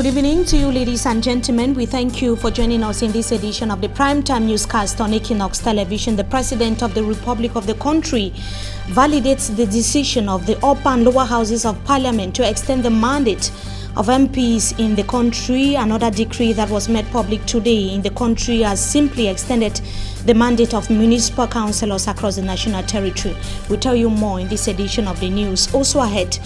evening to you, ladies and gentlemen. We thank you for joining us in this edition of the Primetime Newscast on Equinoxe Television. The President of the Republic of the country validates the decision of the upper and lower houses of Parliament to extend the mandate of MPs in the country. Another decree that was made public today in the country has simply extended the mandate of municipal councillors across the national territory. We'll tell you more in this edition of the news. Also ahead,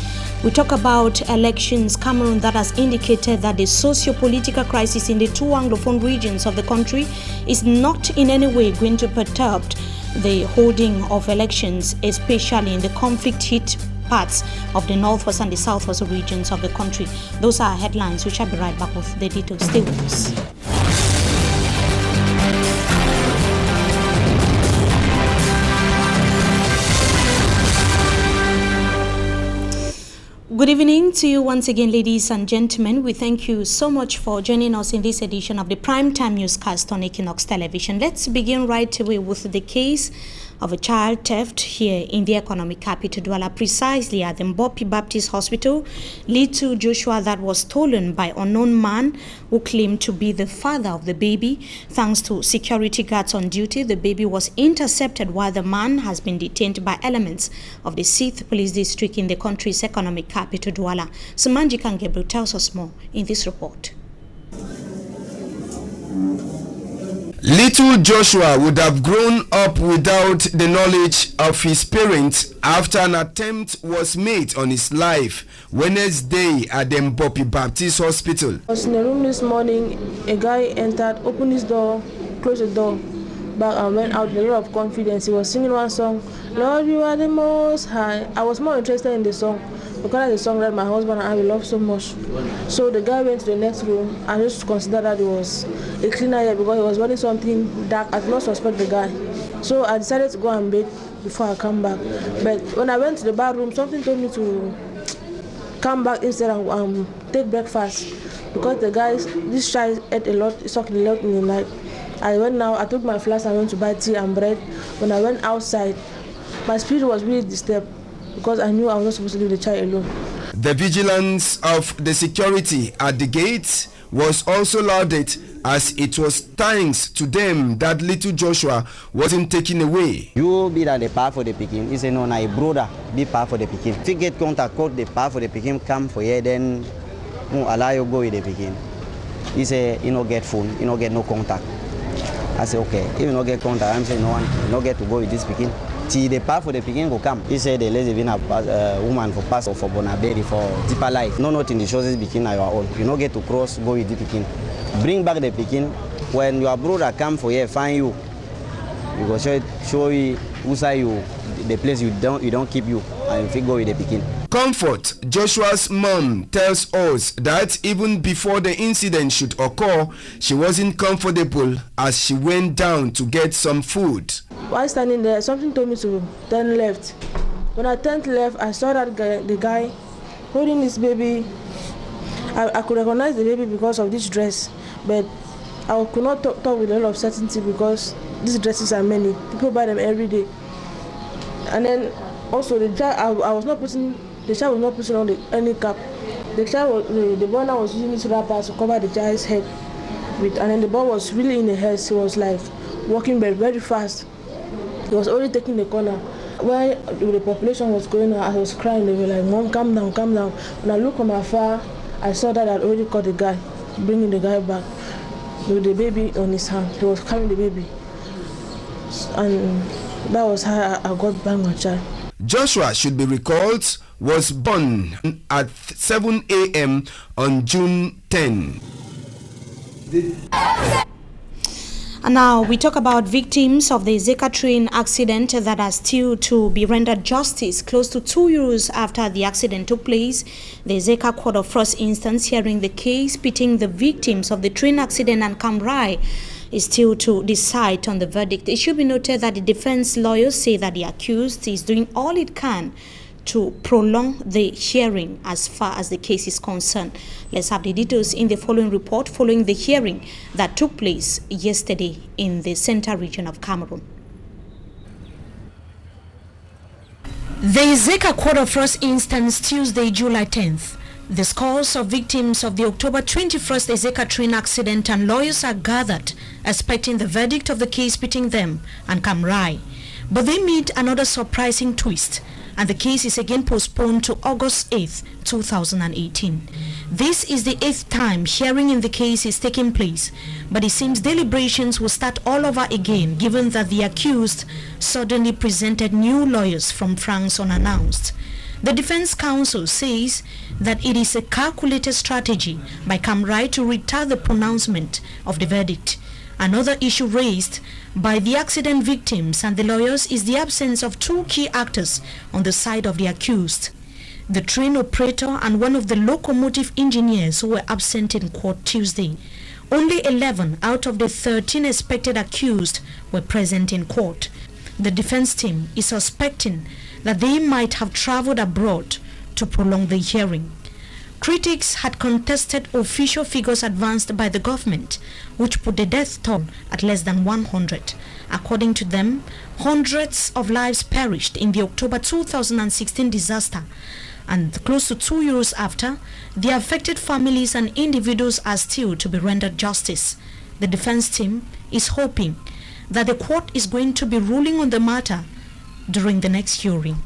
we talk about elections. Cameroon that has indicated that the socio-political crisis in the two Anglophone regions of the country is not in any way going to perturb the holding of elections, especially in the conflict-hit parts of the northwest and the southwest regions of the country. Those are headlines. We shall be right back with the details. Stay with us. Good evening to you once again, ladies and gentlemen. We thank you so much for joining us in this edition of the Primetime Newscast on Equinoxe Television. Let's begin right away with the case of a child theft here in the economic capital, Douala, precisely at the Mbopi Baptist Hospital. Little Joshua that was stolen by unknown man who claimed to be the father of the baby. Thanks to security guards on duty, the baby was intercepted while the man has been detained by elements of the 6th Police District in the country's economic capital, Douala. Samanji Kangebru tells us more in this report. Little Joshua would have grown up without the knowledge of his parents after an attempt was made on his life Wednesday at the Mbopi Baptist Hospital. I was in the room this morning. A guy entered, opened his door, closed the door back and went out with a lot of confidence. He was singing one song, Lord, you are the most high. I was more interested in the song because it's a song that my husband and I love so much. So the guy went to the next room and just considered that it was a cleaner here because he was wearing something dark. I did not suspect the guy. So I decided to go and bathe before I come back. But when I went to the bathroom, something told me to come back instead and take breakfast because the guy, this child ate a lot, he sucked a lot in the night. I took my flask and went to buy tea and bread. When I went outside, my spirit was really disturbed because I knew I was not supposed to leave the child alone. The vigilance of the security at the gates was also lauded, as it was thanks to them that little Joshua wasn't taken away. You be that the power for the picking. He said, no, my brother be power for the picking. If you get contact code, the power for the picking come for you, then allow you go with the picking. He said, you don't get phone, you don't get no contact. I said, okay, if you don't get contact, I'm saying no one, you don't get to go with this picking. See, the path for the picking will come. He said, let's even have a woman for pass or for Bonaberi for deeper life. No, not in the choices picking are your own. You don't get to cross, go with the picking. Bring back the picking. When your brother come for you, find you. You go show you who say you, the place you don't keep you, and if you go with the picking. Comfort, Joshua's mom tells us that even before the incident should occur, she wasn't comfortable as she went down to get some food. While standing there, something told me to turn left. When I turned left, I saw that the guy holding this baby. I could recognize the baby because of this dress, but I could not talk with a lot of certainty because these dresses are many. People buy them every day. And then also the child, the child was not putting on any cap. The boy now was using his wrapper to cover the child's head with, and then the boy was really in the head. He was like walking very, very fast. He was already taking the corner. When the population was going on, I was crying. They were like, Mom, calm down, calm down. When I looked from afar, I saw that I'd already caught the guy, bringing the guy back with the baby on his hand. He was carrying the baby. And that was how I got back my child. Joshua, should be recalled, was born at 7 a.m. on June 10. And now we talk about victims of the Zeka train accident that are still to be rendered justice. Close to 2 years after the accident took place, the Zeka Court of First Instance hearing the case pitting the victims of the train accident and Camrai is still to decide on the verdict. It should be noted that the defense lawyers say that the accused is doing all it can to prolong the hearing as far as the case is concerned. Let's have the details in the following report following the hearing that took place yesterday in the central region of Cameroon. The Zeka Court of First Instance, Tuesday, July 10th, The scores of victims of the October 21st Ezeka train accident and lawyers are gathered, expecting the verdict of the case between them and Kamrai. But they meet another surprising twist, and the case is again postponed to August 8th, 2018. This is the 8th time hearing in the case is taking place, but it seems deliberations will start all over again, given that the accused suddenly presented new lawyers from France unannounced. The defense counsel says that it is a calculated strategy by Kamrai to retard the pronouncement of the verdict. Another issue raised by the accident victims and the lawyers is the absence of two key actors on the side of the accused: the train operator and one of the locomotive engineers who were absent in court Tuesday. Only 11 out of the 13 expected accused were present in court. The defense team is suspecting that they might have traveled abroad to prolong the hearing. Critics had contested official figures advanced by the government, which put the death toll at less than 100. According to them, hundreds of lives perished in the October 2016 disaster, and close to 2 years after, the affected families and individuals are still to be rendered justice. The defense team is hoping that the court is going to be ruling on the matter during the next hearing.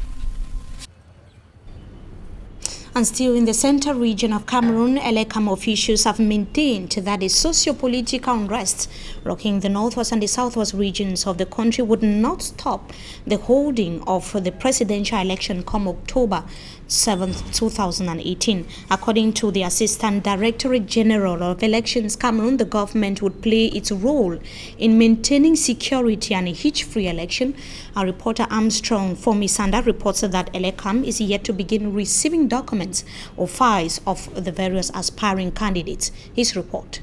And still in the central region of Cameroon, Elecam officials have maintained that the socio-political unrest rocking the northwest and the southwest regions of the country would not stop the holding of the presidential election come October 7th, 2018. According to the Assistant Directorate General of Elections Cameroon, the government would play its role in maintaining security and a hitch-free election. Our reporter Armstrong Fomisanda reports that Elecam is yet to begin receiving documents or files of the various aspiring candidates. His report.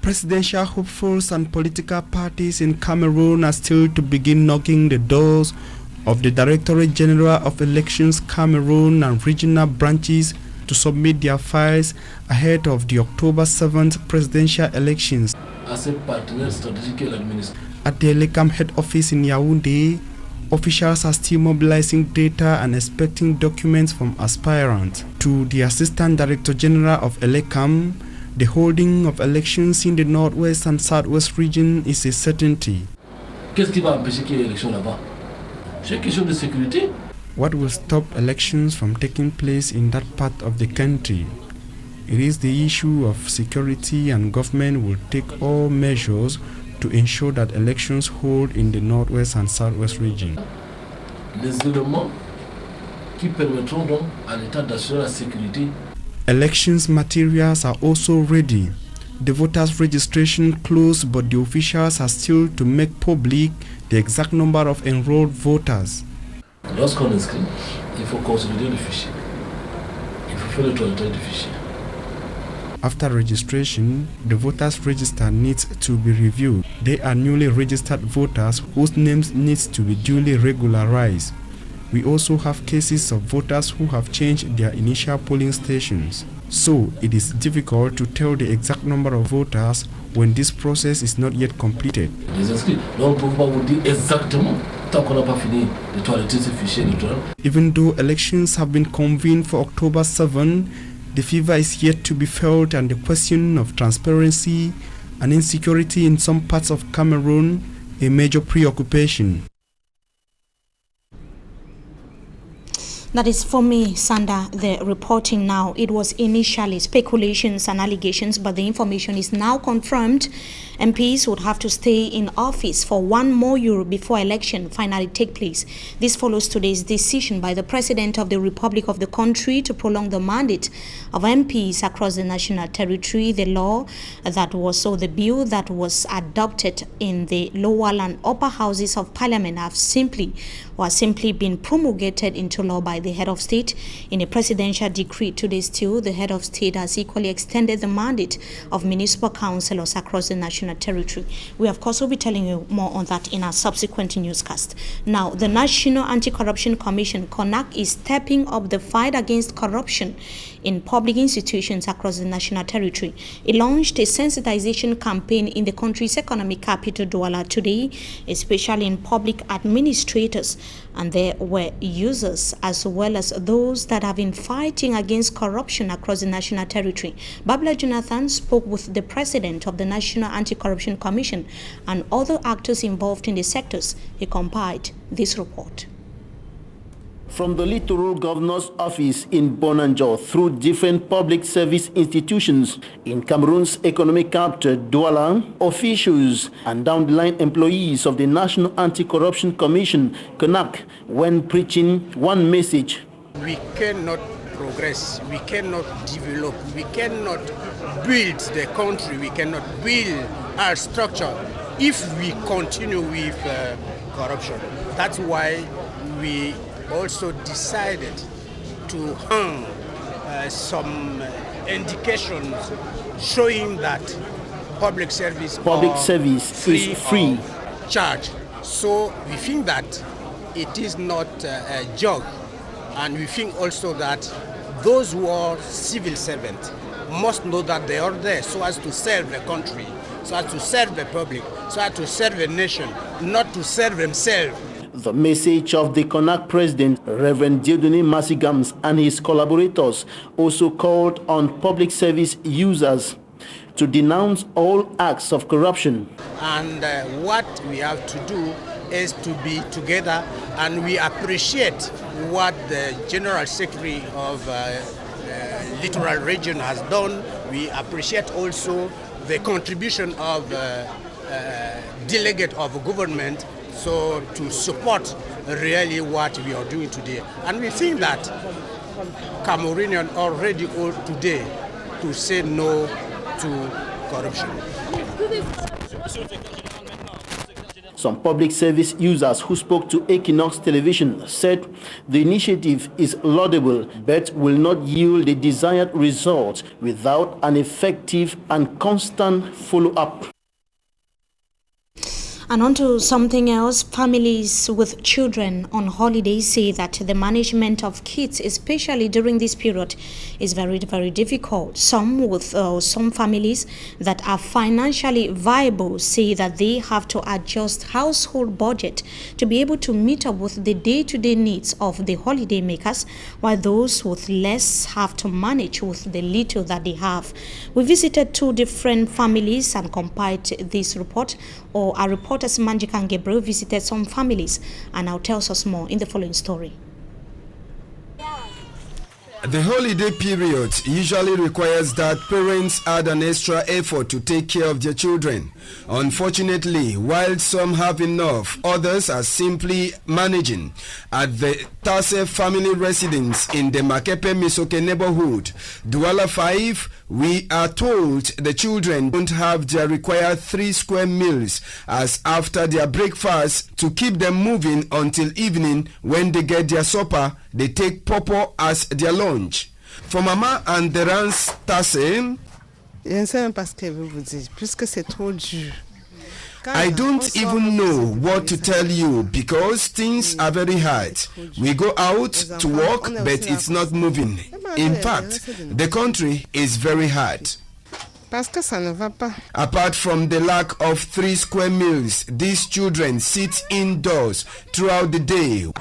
Presidential hopefuls and political parties in Cameroon are still to begin knocking the doors of the Directorate General of Elections Cameroon and regional branches to submit their files ahead of the October 7th presidential elections. As a partner strategic administration. At the Elecam head office in Yaoundé, officials are still mobilizing data and expecting documents from aspirants. To the Assistant Director General of Elecam, the holding of elections in the northwest and southwest region is a certainty. Qu'est-ce qui va empêcher qu'il y ait élection là-bas? C'est une question de sécurité. What will stop elections from taking place in that part of the country? It is the issue of security, and government will take all measures to ensure that elections hold in the northwest and southwest region. Les éléments qui permettront donc à l'État d'assurer la sécurité. Elections materials are also ready. The voters' registration closed, but the officials are still to make public the exact number of enrolled voters. Lorsqu'on inscrit, il faut consolider le fichier. Il faut faire le toilettage du fichier. After registration, the voters' register needs to be reviewed. They are newly registered voters whose names needs to be duly regularized. We also have cases of voters who have changed their initial polling stations. So it is difficult to tell the exact number of voters when this process is not yet completed. Les inscrits, donc on ne peut pas vous dire exactement tant qu'on n'a pas fini de toiletter ce fichier électoral. Even though elections have been convened for October 7, the fever is yet to be felt, and the question of transparency and insecurity in some parts of Cameroon a major preoccupation. That is for me, Sanda, the reporting now. It was initially speculations and allegations, but the information is now confirmed. MPs would have to stay in office for 1 more year before election finally take place. This follows today's decision by the President of the Republic of the country to prolong the mandate of MPs across the national territory. The law that was, so the bill that was adopted in the lower and upper houses of parliament have simply been promulgated into law by the head of state. In a presidential decree today still, the head of state has equally extended the mandate of municipal councillors across the national territory. We of course will be telling you more on that in our subsequent newscast. Now, the National Anti-Corruption Commission, CONAC, is stepping up the fight against corruption in public institutions across the national territory. It launched a sensitization campaign in the country's economic capital, Douala, today, especially in public administrators, and there were users as well as those that have been fighting against corruption across the national territory. Babla Jonathan spoke with the president of the National Anti-Corruption Commission and other actors involved in the sectors. He compiled this report. From the Littoral Governor's Office in Bonanjo through different public service institutions in Cameroon's economic capital, Douala, officials and down the line employees of the National Anti-Corruption Commission, Equinoxe, when preaching one message. We cannot progress, we cannot develop, we cannot build the country, we cannot build our structure if we continue with corruption. That's why we also decided to hang some indications showing that public service is free of charge. So we think that it is not a joke, and we think also that those who are civil servants must know that they are there so as to serve the country, so as to serve the public, so as to serve the nation, not to serve themselves. The message of the Equinoxe president, Reverend Dieudonné Massigams, and his collaborators also called on public service users to denounce all acts of corruption. And what we have to do is to be together, and we appreciate what the General Secretary of Littoral Region has done. We appreciate also the contribution of delegate of government, so to support really what we are doing today. And we think that Cameroonians are ready today to say no to corruption. Some public service users who spoke to Equinoxe television said the initiative is laudable but will not yield the desired result without an effective and constant follow-up. And on to something else, families with children on holiday say that the management of kids, especially during this period, is very, very difficult. Some families that are financially viable say that they have to adjust household budget to be able to meet up with the day-to-day needs of the holiday makers, while those with less have to manage with the little that they have. We visited two different families and compiled this report, or our reporters Manjika and Gabriel visited some families and now tells us more in the following story. The holiday period usually requires that parents add an extra effort to take care of their children. Unfortunately, while some have enough, others are simply managing. At the Tase family residence in the Makepe Misoke neighborhood, Douala 5, we are told the children don't have their required 3 square meals as after their breakfast to keep them moving until evening when they get their supper, they take pawpaw as their lunch. For Mama and Derance Tase, I don't even know what to tell you because things are very hard. We go out to work, but it's not moving. In fact, the country is very hard. Apart from the lack of 3 square meals, these children sit indoors throughout the day.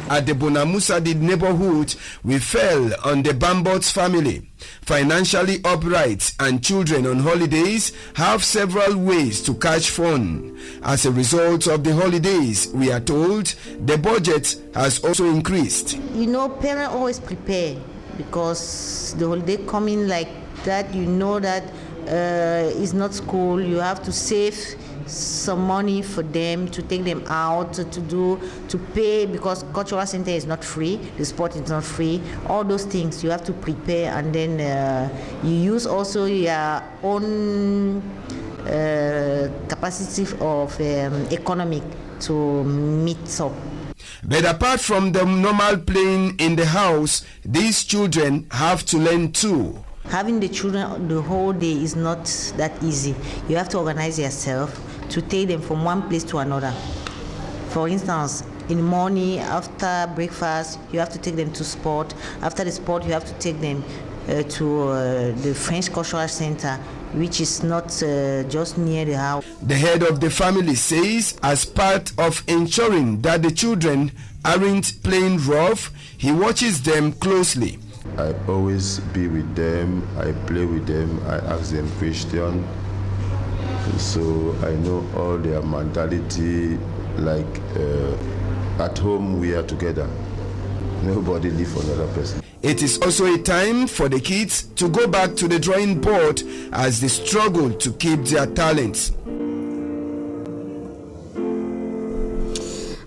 At the Bonamusadi neighborhood, we fell on the Bambots family. Financially upright and children on holidays have several ways to catch fun. As a result of the holidays, we are told the budget has also increased. You know, parents always prepare because the holiday coming like that, you know that it's not school, you have to save some money for them to take them out to pay, because cultural center is not free, the sport is not free, all those things you have to prepare, and then you use also your own capacity of economic to meet up. But apart from the normal playing in the house, these children have to learn too. Having the children the whole day is not that easy. You have to organize yourself to take them from one place to another. For instance, in the morning, after breakfast, you have to take them to sport. After the sport, you have to take them to the French Cultural Center. which is not just near the house. The head of the family says as part of ensuring that the children aren't playing rough, he watches them closely. I always be with them, I play with them, I ask them questions. So I know all their mentality, like at home we are together. Nobody live for another person. It is also a time for the kids to go back to the drawing board as they struggle to keep their talents.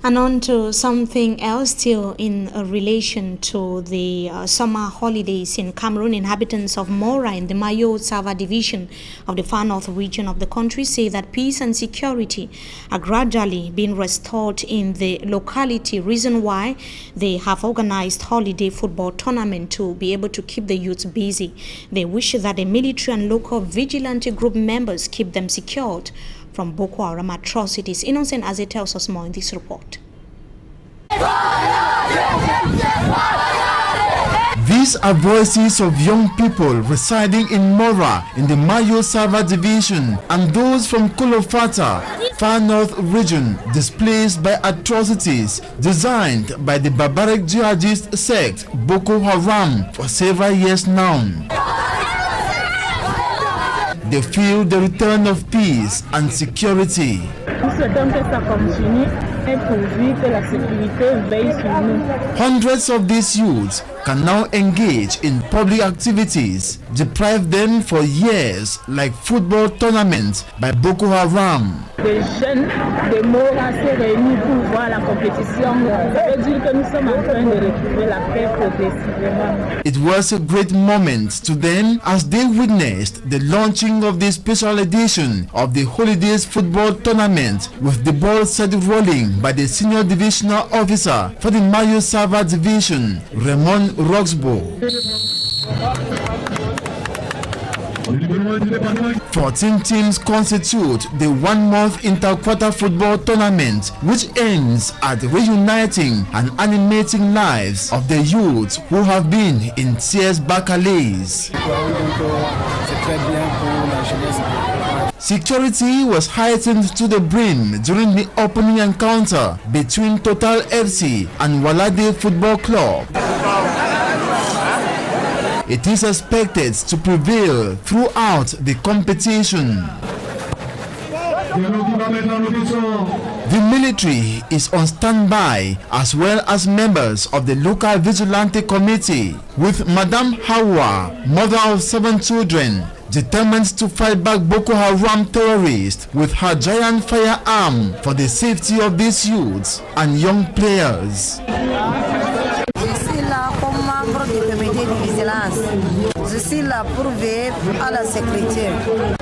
And on to something else, still in relation to the summer holidays in Cameroon. Inhabitants of Mora in the Mayo-Sava division of the far north region of the country say that peace and security are gradually being restored in the locality, reason why they have organized holiday football tournament to be able to keep the youth busy. They wish that the military and local vigilante group members keep them secured from Boko Haram atrocities. Innocent as it tells us more in this report. These are voices of young people residing in Mora in the Mayo-Sava division and those from Kolofata, far north region, displaced by atrocities designed by the barbaric jihadist sect Boko Haram for several years now. They feel the return of peace and security. Hundreds of these youths can now engage in public activities deprived them for years, like football tournaments by Boko Haram. It was a great moment to them as they witnessed the launching of the special edition of the Holidays Football Tournament, with the ball set rolling by the senior divisional officer for the Mayo-Sava division, Raymond Roxbo. 14 teams constitute the one-month inter-quarter football tournament, which aims at reuniting and animating lives of the youths who have been in tears bacalés. Security was heightened to the brim during the opening encounter between Total FC and Walade Football Club. It is expected to prevail throughout the competition. The military is on standby, as well as members of the local vigilante committee, with Madame Hawa, mother of 7 children, determined to fight back Boko Haram terrorists with her giant firearm for the safety of these youths and young players.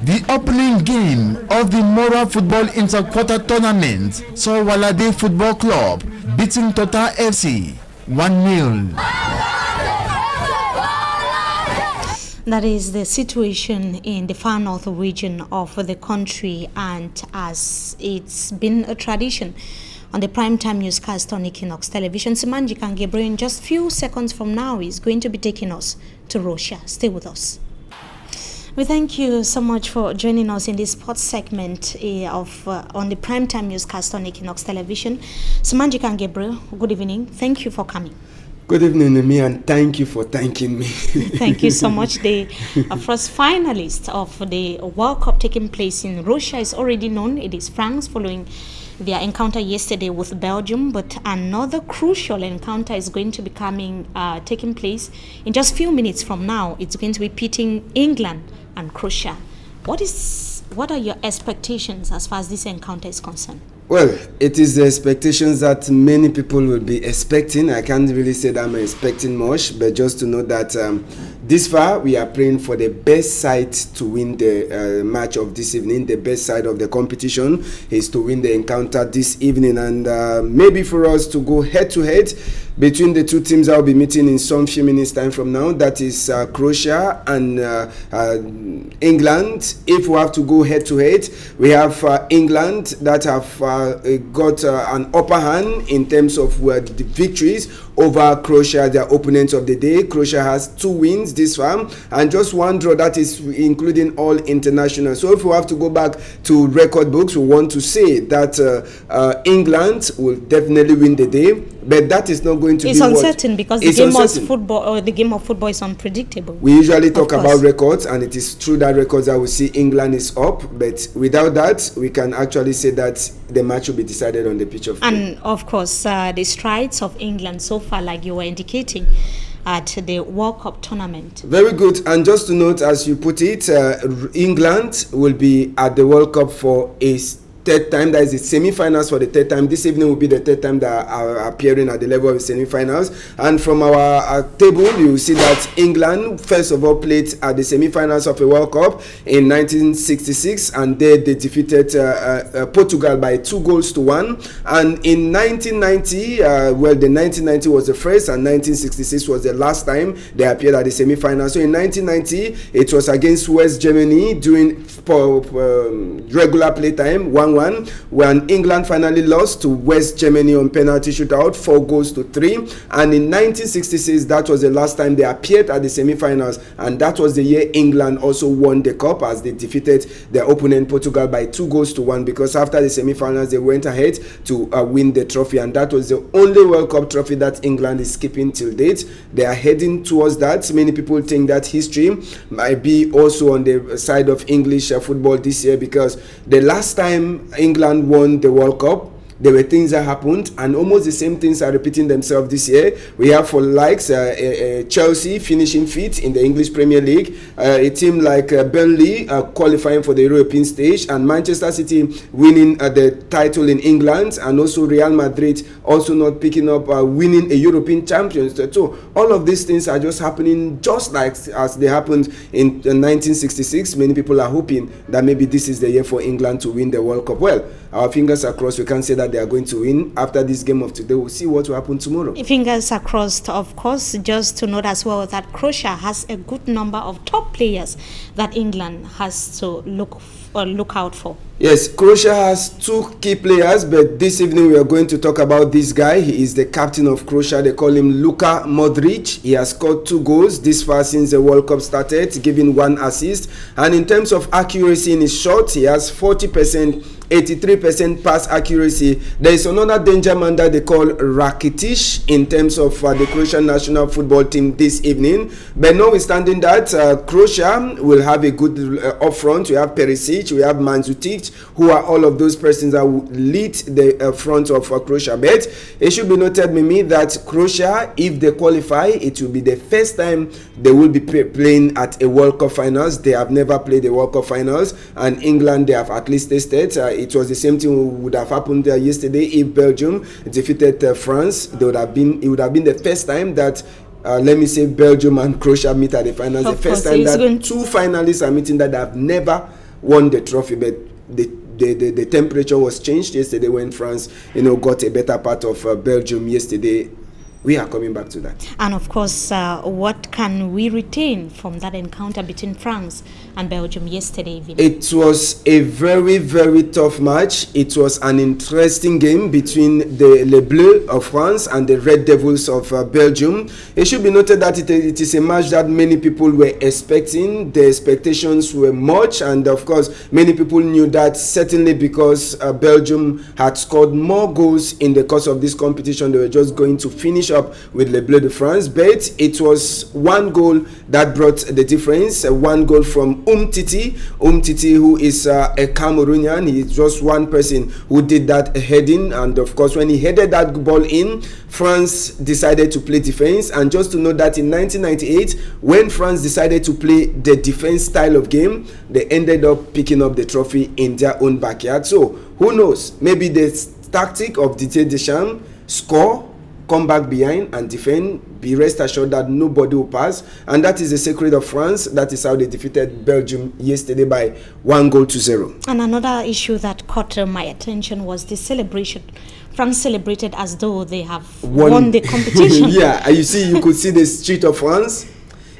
The opening game of the Mora Football Inter-Quarter Tournament saw Walade Football Club beating Total FC 1-0. That is the situation in the far north region of the country, and as it's been a tradition on the primetime newscast on Equinoxe television, Simanji Kangebre in just few seconds from now is going to be taking us to Russia. Stay with us. We thank you so much for joining us in this sports segment on the primetime newscast on Equinoxe television. Simanji Kangebre, good evening. Thank you for coming. Good evening, Nemi, and thank you for thanking me. Thank you so much. The first finalist of the World Cup taking place in Russia is already known. It is France, following their encounter yesterday with Belgium. But another crucial encounter is going to be taking place in just a few minutes from now. It's going to be pitting England and Croatia. What are your expectations as far as this encounter is concerned? Well, it is the expectations that many people will be expecting. I can't really say that I'm expecting much, but just to know that this far we are praying for the best side to win the match of this evening. The best side of the competition is to win the encounter this evening, and maybe for us to go head to head between the two teams I'll be meeting in some few minutes time from now. That is Croatia and England. If we have to go head to head, we have England that have got an upper hand in terms of the victories over Croatia, their opponents of the day. Croatia has 2 wins this far and just 1 draw, that is including all international. So if we have to go back to record books, we want to say that England will definitely win the day, but that is not going to it's be uncertain because the game of football is unpredictable. We usually talk about records, and it is true that records that we see England is up, but without that we can actually say that the match will be decided on the pitch of play. And of course the strides of England so far, like you were indicating, at the World Cup tournament. Very good. And just to note, as you put it, England will be at the World Cup for a third time. That is the semi-finals for the third time. This evening will be the third time that are appearing at the level of the semi-finals. And from our table, you will see that England first of all played at the semi-finals of a World Cup in 1966, and they defeated Portugal by 2-1. And in 1990, the 1990 was the first, and 1966 was the last time they appeared at the semi-finals. So in 1990, it was against West Germany during regular play time, 1-1, when England finally lost to West Germany on penalty shootout, 4-3. And in 1966, that was the last time they appeared at the semi-finals, and that was the year England also won the cup, as they defeated their opponent Portugal by 2-1, because after the semi-finals they went ahead to win the trophy, and that was the only World Cup trophy that England is keeping till date. They are heading towards that. Many people think that history might be also on the side of English football this year, because the last time England won the World Cup, there were things that happened, and almost the same things are repeating themselves this year. We have for likes Chelsea finishing fifth in the English Premier League, a team like Burnley qualifying for the European stage, and Manchester City winning the title in England, and also Real Madrid also not picking up winning a European Champions. So all of these things are just happening just like as they happened in 1966. Many people are hoping that maybe this is the year for England to win the World Cup. Well, our fingers are crossed. We can't say that they are going to win. After this game of today, we'll see what will happen tomorrow. Fingers are crossed, of course. Just to note as well that Croatia has a good number of top players that England has to look out for. Yes, Croatia has 2 key players, but this evening we are going to talk about this guy. He is the captain of Croatia. They call him Luka Modric. He has scored 2 goals this far since the World Cup started, giving 1 assist. And in terms of accuracy in his shot, he has 40%. 83% pass accuracy. There is another danger man that they call Rakitic in terms of the Croatian national football team this evening. But notwithstanding that, Croatia will have a good up front. We have Perisic, we have Mandzukic, who are all of those persons that will lead the front of Croatia. But it should be noted, Mimi, that Croatia, if they qualify, it will be the first time they will be playing at a World Cup finals. They have never played a World Cup finals, and England, they have at least tasted. It was the same thing would have happened yesterday if Belgium defeated France. It would have been the first time that let me say Belgium and Croatia meet at the finals. The first time that 2 finalists are meeting that have never won the trophy. But the temperature was changed yesterday when France got a better part of Belgium yesterday. We are coming back to that. And of course, what can we retain from that encounter between France and Belgium yesterday evening? It was a very, very tough match. It was an interesting game between the Les Bleus of France and the Red Devils of Belgium. It should be noted that it is a match that many people were expecting. The expectations were much, and of course, many people knew that certainly because Belgium had scored more goals in the course of this competition, they were just going to finish up with Les Bleus de France. But it was 1 goal that brought the difference. 1 goal from Umtiti, who is a Cameroonian. He is just one person who did that heading, and of course when he headed that ball in, France decided to play defense. And just to note that in 1998, when France decided to play the defense style of game, they ended up picking up the trophy in their own backyard. So who knows, maybe the tactic of Didier Deschamps: score, come back behind and defend. Be rest assured that nobody will pass, and that is the secret of France. That is how they defeated Belgium yesterday by 1-0. And another issue that caught my attention was the celebration. France celebrated as though they have won the competition. Yeah, you see, you could see the street of France.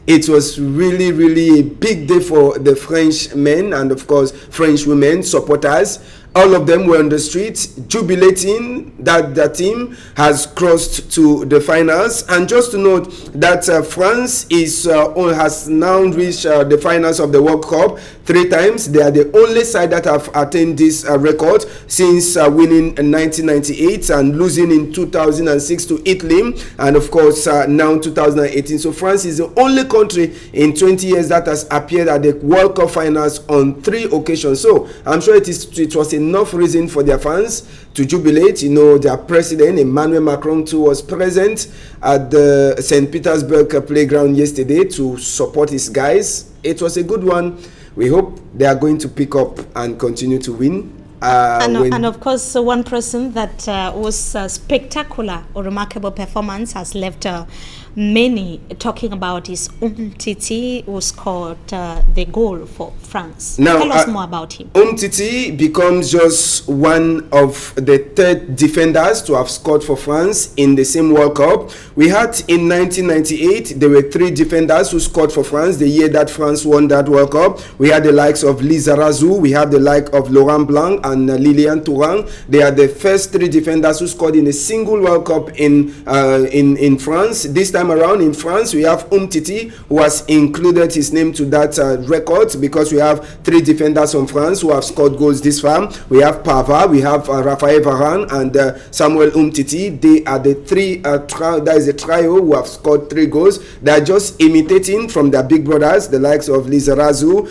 It was really, really a big day for the French men and of course French women supporters. all of them were on the street jubilating that the team has crossed to the finals. And just to note that France has now reached the finals of the World Cup 3 times. They are the only side that have attained this record since winning in 1998 and losing in 2006 to Italy, and of course now 2018. So France is the only country in 20 years that has appeared at the World Cup finals on 3 occasions. So I'm sure it was enough reason for their fans to jubilate. You know, their president Emmanuel Macron too was present at the St. Petersburg playground yesterday to support his guys. It was a good one. We hope they are going to pick up and continue to win. And of course, one person that was spectacular or remarkable performance has left many talking about his Umtiti, who scored the goal for France. Now, tell us more about him. Umtiti becomes just one of the 3rd defenders to have scored for France in the same World Cup. We had in 1998, there were 3 defenders who scored for France the year that France won that World Cup. We had the likes of Lizarazu, we have the like of Laurent Blanc and Lilian Thuram. They are the first 3 defenders who scored in a single World Cup in France. This time around in France, we have Umtiti, who has included his name to that record, because we have 3 defenders from France who have scored goals this far. We have Pavard, we have Raphael Varane, and Samuel Umtiti. They are the 3 that is a trio who have scored 3 goals. They are just imitating from their big brothers, the likes of Lizarazu,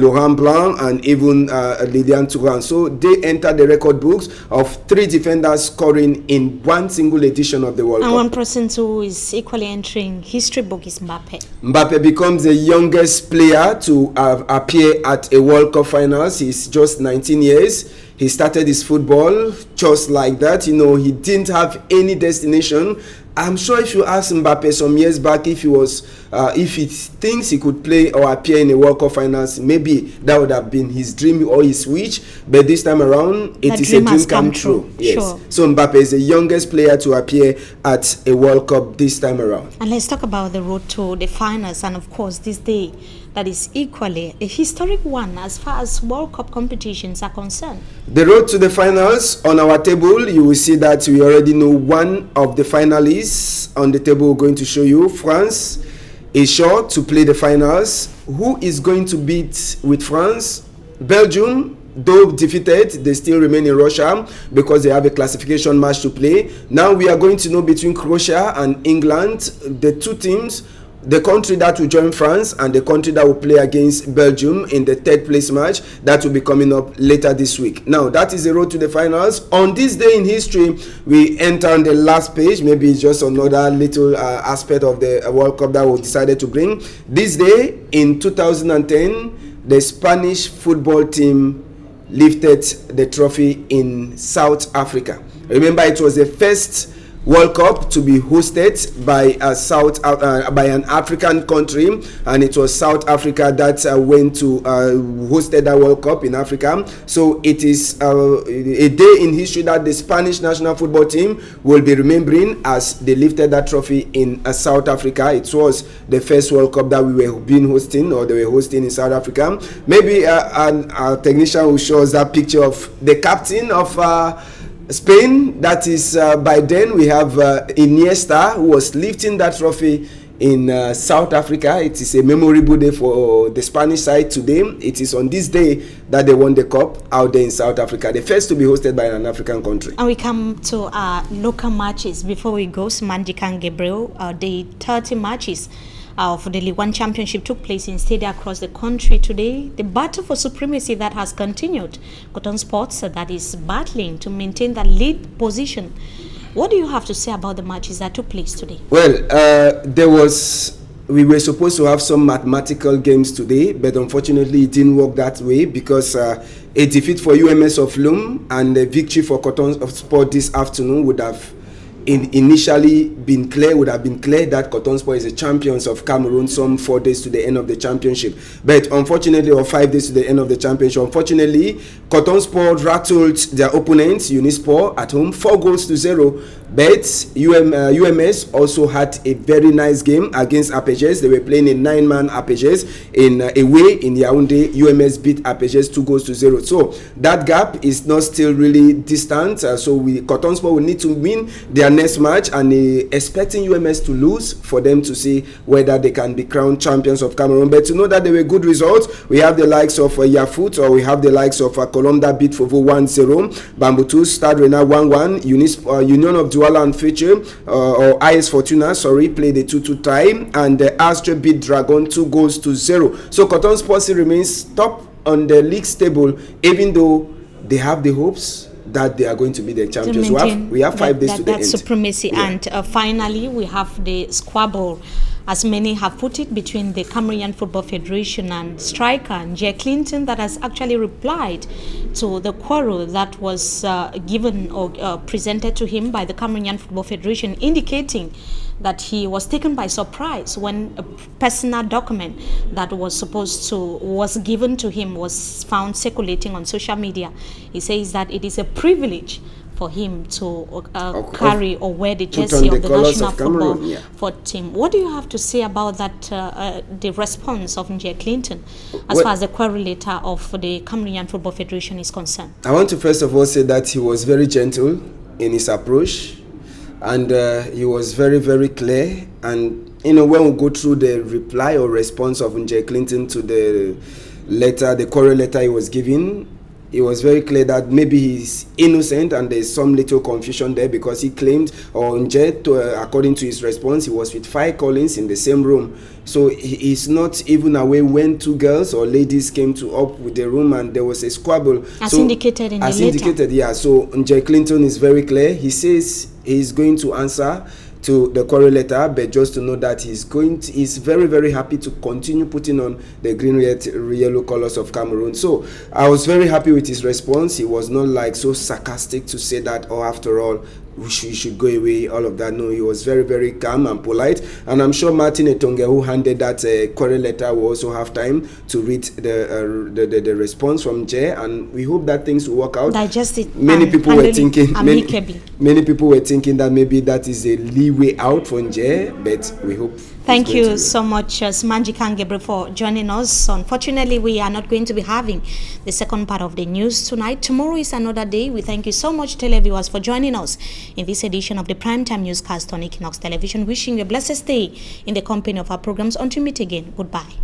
Laurent Blanc, and even Lilian Thuram. So they enter the record books of 3 defenders scoring in one single edition of the World Cup. And one person who is equally entering history book is Mbappe. Mbappe becomes the youngest player to appear at a World Cup finals. He's just 19 years. He started his football just like that. You know, he didn't have any destination. I'm sure if you ask Mbappe some years back if he thinks he could play or appear in a World Cup finals, maybe that would have been his dream or his wish. But this time around, it is a dream come true. Yes. Sure. So Mbappe is the youngest player to appear at a World Cup this time around. And let's talk about the road to the finals, and of course this day that is equally a historic one as far as World Cup competitions are concerned. The road to the finals, on our table, you will see that we already know one of the finalists on the table. We're going to show you. France is sure to play the finals. Who is going to beat with France? Belgium, though defeated, they still remain in Russia because they have a classification match to play. Now we are going to know between Croatia and England, the 2 teams, the country that will join France and the country that will play against Belgium in the 3rd place match that will be coming up later this week. Now that is the road to the finals. On this day in history, we enter on the last page. Maybe it's just another little aspect of the World Cup that we decided to bring. This day in 2010, the Spanish football team lifted the trophy in South Africa. Remember, it was the first World Cup to be hosted by by an African country, and it was South Africa that went to hosted that World Cup in Africa. So it is a day in history that the Spanish national football team will be remembering as they lifted that trophy in South Africa. It was the first World Cup that we were hosting, or they were hosting in South Africa. Maybe our technician will show us that picture of the captain of Spain. That is by then we have Iniesta, who was lifting that trophy in South Africa. It is a memorable day for the Spanish side today. It is on this day that they won the cup out there in South Africa, the first to be hosted by an African country. And we come to our local matches before we go. Manjika and Gabriel, the 30 matches of the League One Championship took place in stadiums across the country today. The battle for supremacy that has continued. Cotton Sports that is battling to maintain that lead position. What do you have to say about the matches that took place today? Well, we were supposed to have some mathematical games today, but unfortunately it didn't work that way because a defeat for UMS of Loom and a victory for Cotton Sport this afternoon would have initially been clear, would have been clear that Cotton Sport is the champions of Cameroon some 4 days to the end of the championship. But unfortunately, or 5 days to the end of the championship, unfortunately, Cotton Sport rattled their opponents, Unisport, at home 4-0. But UMS also had a very nice game against Apaches. They were playing a 9-man Apaches in away in Yaoundé. UMS beat Apaches 2-0. So that gap is not still really distant. So Cotton Sport will need to win their next match, and expecting UMS to lose for them to see whether they can be crowned champions of Cameroon. But to know that they were good results, we have the likes of Yafut, or we have the likes of Colomda beat Fovo 1-0, Bambutu Stade Rena 1-1, Union of Douala and Feature or IS Fortuna, played a 2-2 tie, and Astra beat Dragon 2-0. So Cotton Sports remains top on the league table, even though they have the hopes that they are going to be the champions. We have 5 days to the end. That's supremacy. Yeah. And finally, we have the squabble, as many have put it, between the Cameroonian Football Federation and striker Njie Clinton, that has actually replied to the quarrel that was given or presented to him by the Cameroonian Football Federation, indicating that he was taken by surprise when a personal document that was given to him was found circulating on social media. He says that it is a privilege for him to carry or wear the jersey of the national football team. What do you have to say about that, the response of Njie Clinton, as far as the querulator of the Cameroonian Football Federation is concerned? I want to first of all say that he was very gentle in his approach, and he was very, very clear. And when we go through the reply or response of Njie Clinton to the letter, the quarrel letter he was giving, it was very clear that maybe he's innocent, and there's some little confusion there, because he claimed, or Njie, according to his response, he was with 5 Collins in the same room. So he's not even aware when 2 girls or ladies came up with the room and there was a squabble. As indicated in the letter. As indicated, yeah. So Njie Clinton is very clear. He says he's going to answer to the quarrel letter, but just to know that he's very, very happy to continue putting on the green, red, yellow colors of Cameroon. So I was very happy with his response. He was not so sarcastic to say that, after all, we should go away, all of that. No, he was very, very calm and polite. And I'm sure Martin Etonge, who handed that quarrel letter, will also have time to read the response from Njie, and we hope that things will work out. Digest it. Many people were thinking that maybe that is a leeway out for Njie, but we hope. Thank you so much, Manji Kangebre, for joining us. Unfortunately, we are not going to be having the second part of the news tonight. Tomorrow is another day. We thank you so much, televiewers, for joining us in this edition of the Primetime Newscast on Equinoxe Television. Wishing you a blessed day in the company of our programs. Until we meet again, goodbye.